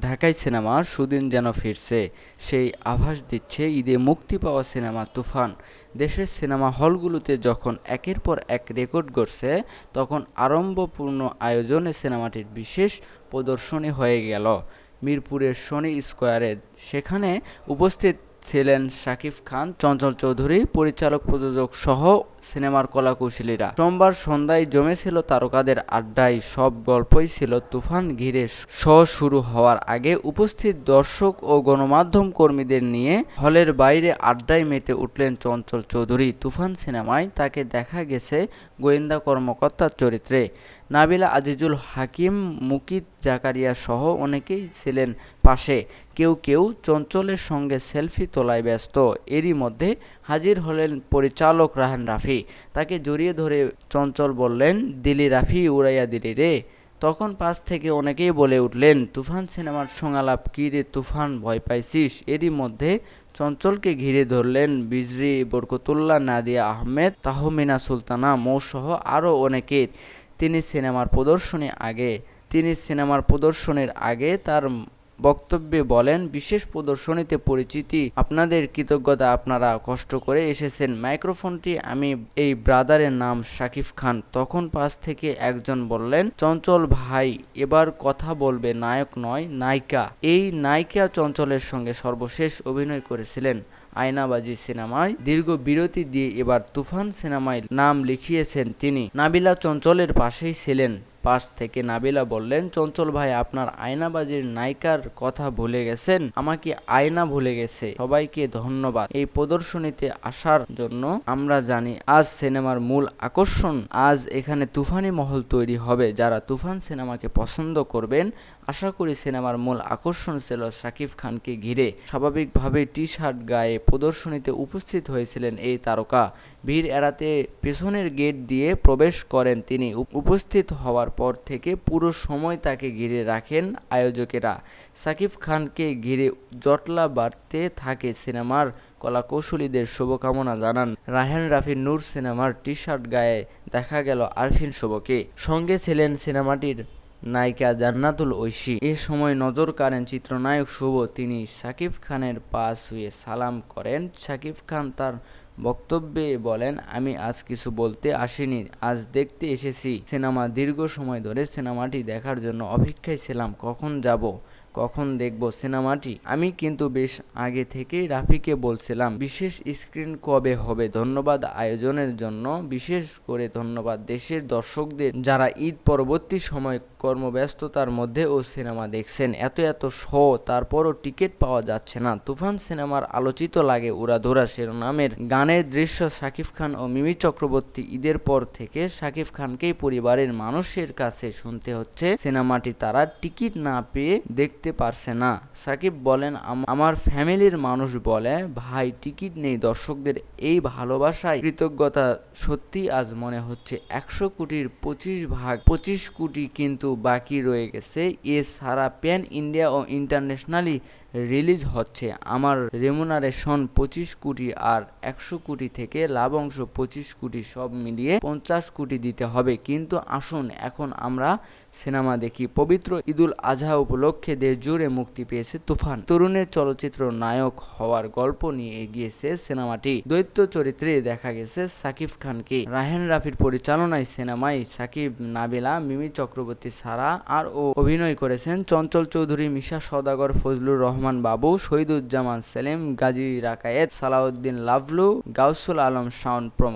ঢাকাই সিনেমা সুদিন যেন ফিরছে, সেই আভাস দিচ্ছে ঈদে মুক্তি পাওয়া সিনেমা তুফান। দেশের সিনেমা হলগুলোতে যখন একের পর এক রেকর্ড গড়ছে, তখন আড়ম্বরপূর্ণ আয়োজনে সিনেমাটির বিশেষ প্রদর্শনী হয়ে গেল মিরপুরের শনি স্কয়ারে। সেখানে উপস্থিত ছিলেন শাকিব খান, চঞ্চল চৌধুরী, পরিচালক প্রযোজক সহ সিনেমার কলাকুশলীরা। সোমবার সন্ধ্যায় জমেছিল তারকাদের আড্ডায়। সব গল্পই ছিল তুফান ঘিরে। শো শুরু হওয়ার আগে উপস্থিত দর্শক ও গণমাধ্যম কর্মীদের নিয়ে হলের বাইরে আড্ডায় মেতে উঠলেন চঞ্চল চৌধুরী। তুফান সিনেমায় তাকে দেখা গেছে গোয়েন্দা কর্মকর্তার চরিত্রে। নাবিলা আজিজুল হাকিম, মুকিত জাকারিয়া সহ অনেকেই ছিলেন পাশে। কেউ কেউ চঞ্চলের সঙ্গে সেলফি তোলায় ব্যস্ত। এরই মধ্যে হাজির হলেন পরিচালক রায়হান রাফি। তাকে জড়িয়ে ধরে চঞ্চল বললেন, দিলি রাফি, উড়াইয়া দিলি রে। তখন পাশ থেকে অনেকেই বলে উঠলেন, তুফান সিনেমার সংলাপ কী রে তুফান, ভয় পাইছিস? এরই মধ্যে চঞ্চলকে ঘিরে ধরলেন বিজরি, বরকতুল্লাহ, নাদিয়া আহমেদ, তাহমিনা সুলতানা, মৌসহ আরও অনেকে। তিনি সিনেমার প্রদর্শনীর আগে তার বক্তব্যে বলেন, বিশেষ প্রদর্শনীতে পরিচিতি আপনাদের, কৃতজ্ঞতা, আপনারা কষ্ট করে এসেছেন। মাইক্রোফোনটি আমি, এই ব্রাদারের নাম শাকিব খান। তখন পাশ থেকে একজন বললেন, চঞ্চল ভাই এবার কথা বলবে, নায়ক নয়, নায়িকা। এই নায়িকা চঞ্চলের সঙ্গে সর্বশেষ অভিনয় করেছিলেন আয়নাবাজি সিনেমায়। দীর্ঘ বিরতি দিয়ে এবার তুফান সিনেমায় নাম লিখিয়েছেন তিনি। নাবিলা চঞ্চলের পাশেই ছিলেন। পাশ থেকে নাবিলা বললেন, চঞ্চল ভাই আপনার আয়নাবাজির নায়িকার কথা ভুলে গেছেন, আমাকে আয়না ভুলে গেছে। সবাইকে ধন্যবাদ এই প্রদর্শনীতে আসার জন্য। আমরা জানি আজ সিনেমার মূল আকর্ষণ, আজ এখানে তুফানি মহল তৈরি হবে। যারা তুফান সিনেমাকে পছন্দ করবেন, আশা করি সিনেমার মূল আকর্ষণ ছিল শাকিব খানকে ঘিরে। স্বাভাবিকভাবেই টি শার্ট গায়ে প্রদর্শনীতে উপস্থিত হয়েছিলেন এই তারকা। ভিড় এড়াতে পেছনের গেট দিয়ে প্রবেশ করেন তিনি। উপস্থিত হওয়ার পর থেকে পুরো সময় তাকে ঘিরে রাখেন আয়োজকেরা। শাকিব খানকে ঘিরে জটলা বাড়তে থাকে। সিনেমার কলাকৌশলীদের শুভকামনা জানান রায়হান রাফি। নূর সিনেমার টি শার্ট গায়ে দেখা গেল আরফিন শুভকে। সঙ্গে ছিলেন সিনেমাটির নায়িকা জান্নাতুল ঐশী। এ সময় নজর কাড়েন চিত্রনায়ক শুভ। তিনি শাকিব খানের পা ছুঁয়ে সালাম করেন। শাকিব খান তার বক্তব্যে বলেন, আমি আজ কিছু বলতে আসিনি, আজ দেখতে এসেছি সিনেমা। দীর্ঘ সময় ধরে সিনেমাটি দেখার জন্য অপেক্ষায় ছিলাম, কখন যাব, কখন দেখব সিনেমাটি। আমি কিন্তু বেশ আগে থেকেই রাফিকে বলছিলাম বিশেষ স্ক্রিন কবে হবে। ধন্যবাদ আয়োজনের জন্য, বিশেষ করে ধন্যবাদ দেশের দর্শকদের যারা ঈদ পরবর্তী সময় কর্মব্যস্ততার মধ্যেও সিনেমা দেখছেন। এত শো, তারপরও টিকিট পাওয়া যাচ্ছে না। তুফান সিনেমার আলোচিত লাগে উড়াধুরা শিরোনামের গানের দৃশ্য। শাকিব খান ও মিমি চক্রবর্তী। ঈদের পর থেকে শাকিব খানকেই পরিবারের মানুষের কাছে শুনতে হচ্ছে সিনেমাটি তারা টিকিট না পেয়ে দেখতে পারছে না। শাকিব বলেন, আমার ফ্যামিলির মানুষ বলে, ভাই টিকিট নেই। দর্শকদের এই ভালোবাসায় কৃতজ্ঞতা। সত্যি আজ মনে হচ্ছে 100 কোটির 25 কোটি কিন্তু বাকি রয়ে গেছে। এ ছাড়া প্যান ইন্ডিয়া ও ইন্টারন্যাশনালি রিলিজ হচ্ছে। আমার রেমুনারেশন 25 কোটি আর 100 কোটি থেকে লাভাংশ 25 কোটি, সব মিলিয়ে 50 কোটি দিতে হবে। কিন্তু আসুন এখন আমরা সিনেমা দেখি। পবিত্র ঈদুল আজহা উপলক্ষে দেশ জুড়ে মুক্তি পেয়েছে তুফান। তরুণের চলচ্চিত্র নায়ক হওয়ার গল্প নিয়ে এগিয়েছে সিনেমাটি। দৈত্য চরিত্রে দেখা গেছে শাকিব খানকে। রায়হান রাফির পরিচালনায় সিনেমায় শাকিব, নাবিলা, মিমি চক্রবর্তী ছাড়া আরও অভিনয় করেছেন চঞ্চল চৌধুরী, মিশা সওদাগর, ফজলুর রহমান বাবু, শহীদুজ্জামান সেলিম, গাজী রাকায়েত, সালাউদ্দিন লাভলু, গাউসুল আলম শাওন প্রমুখ।